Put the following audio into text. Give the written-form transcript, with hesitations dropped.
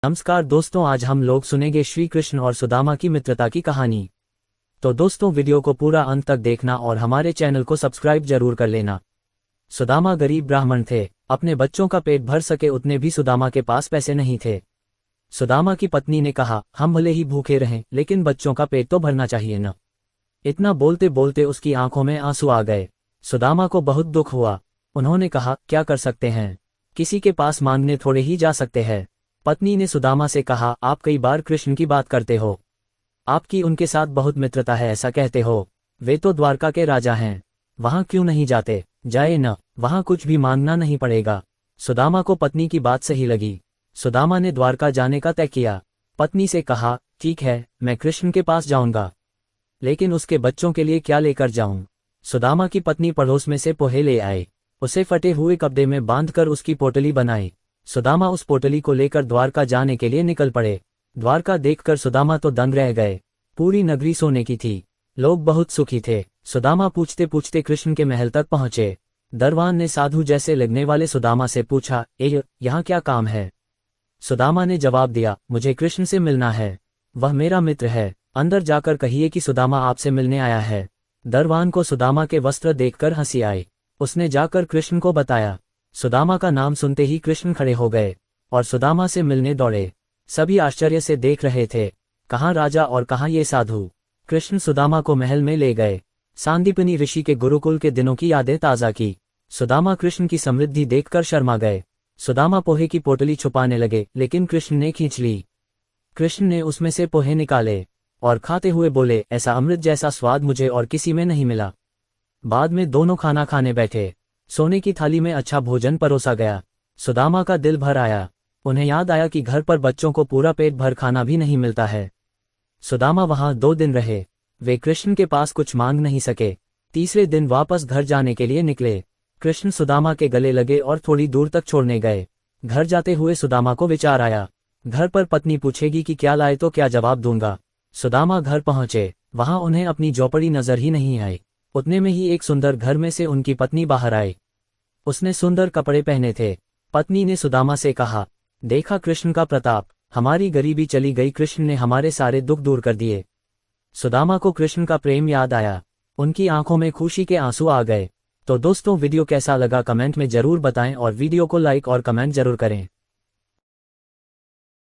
नमस्कार दोस्तों, आज हम लोग सुनेंगे श्री कृष्ण और सुदामा की मित्रता की कहानी। तो दोस्तों, वीडियो को पूरा अंत तक देखना और हमारे चैनल को सब्सक्राइब जरूर कर लेना। सुदामा गरीब ब्राह्मण थे। अपने बच्चों का पेट भर सके उतने भी सुदामा के पास पैसे नहीं थे। सुदामा की पत्नी ने कहा, हम भले ही भूखे रहें लेकिन बच्चों का पेट तो भरना चाहिए न। इतना बोलते बोलते उसकी आंखों में आंसू आ गए। सुदामा को बहुत दुख हुआ। उन्होंने कहा, क्या कर सकते हैं, किसी के पास मांगने थोड़े ही जा सकते हैं। पत्नी ने सुदामा से कहा, आप कई बार कृष्ण की बात करते हो, आपकी उनके साथ बहुत मित्रता है ऐसा कहते हो। वे तो द्वारका के राजा हैं, वहां क्यों नहीं जाते? जाए न, वहां कुछ भी मांगना नहीं पड़ेगा। सुदामा को पत्नी की बात सही लगी। सुदामा ने द्वारका जाने का तय किया। पत्नी से कहा, ठीक है, मैं कृष्ण के पास जाऊंगा, लेकिन उसके बच्चों के लिए क्या लेकर जाऊं? सुदामा की पत्नी पड़ोस में से पोहे ले आए, उसे फटे हुए कपड़े में बांधकर उसकी पोटली बनाई। सुदामा उस पोटली को लेकर द्वारका जाने के लिए निकल पड़े। द्वारका देखकर सुदामा तो दंग रह गए। पूरी नगरी सोने की थी, लोग बहुत सुखी थे। सुदामा पूछते पूछते कृष्ण के महल तक पहुंचे। दरवान ने साधु जैसे लगने वाले सुदामा से पूछा, यहाँ क्या काम है? सुदामा ने जवाब दिया, मुझे कृष्ण से मिलना है, वह मेरा मित्र है, अंदर जाकर कहिए कि सुदामा आपसे मिलने आया है। दरवान को सुदामा के वस्त्र देखकर हंसी आई। उसने जाकर कृष्ण को बताया। सुदामा का नाम सुनते ही कृष्ण खड़े हो गए और सुदामा से मिलने दौड़े। सभी आश्चर्य से देख रहे थे, कहाँ राजा और कहाँ ये साधु। कृष्ण सुदामा को महल में ले गए। सांदीपनी ऋषि के गुरुकुल के दिनों की यादें ताज़ा की। सुदामा कृष्ण की समृद्धि देखकर शर्मा गए। सुदामा पोहे की पोटली छुपाने लगे, लेकिन कृष्ण ने खींच ली। कृष्ण ने उसमें से पोहे निकाले और खाते हुए बोले, ऐसा अमृत जैसा स्वाद मुझे और किसी में नहीं मिला। बाद में दोनों खाना खाने बैठे। सोने की थाली में अच्छा भोजन परोसा गया। सुदामा का दिल भर आया। उन्हें याद आया कि घर पर बच्चों को पूरा पेट भर खाना भी नहीं मिलता है। सुदामा वहां 2 दिन रहे। वे कृष्ण के पास कुछ मांग नहीं सके। तीसरे दिन वापस घर जाने के लिए निकले। कृष्ण सुदामा के गले लगे और थोड़ी दूर तक छोड़ने गए। घर जाते हुए सुदामा को विचार आया, घर पर पत्नी पूछेगी कि क्या लाए तो क्या जवाब दूंगा। सुदामा घर पहुंचे, वहां उन्हें अपनी झोपड़ी नजर ही नहीं आई। उतने में ही एक सुंदर घर में से उनकी पत्नी बाहर आई। उसने सुंदर कपड़े पहने थे। पत्नी ने सुदामा से कहा, देखा कृष्ण का प्रताप, हमारी गरीबी चली गई, कृष्ण ने हमारे सारे दुख दूर कर दिए। सुदामा को कृष्ण का प्रेम याद आया। उनकी आंखों में खुशी के आंसू आ गए। तो दोस्तों, वीडियो कैसा लगा कमेंट में जरूर बताएं और वीडियो को लाइक और कमेंट जरूर करें।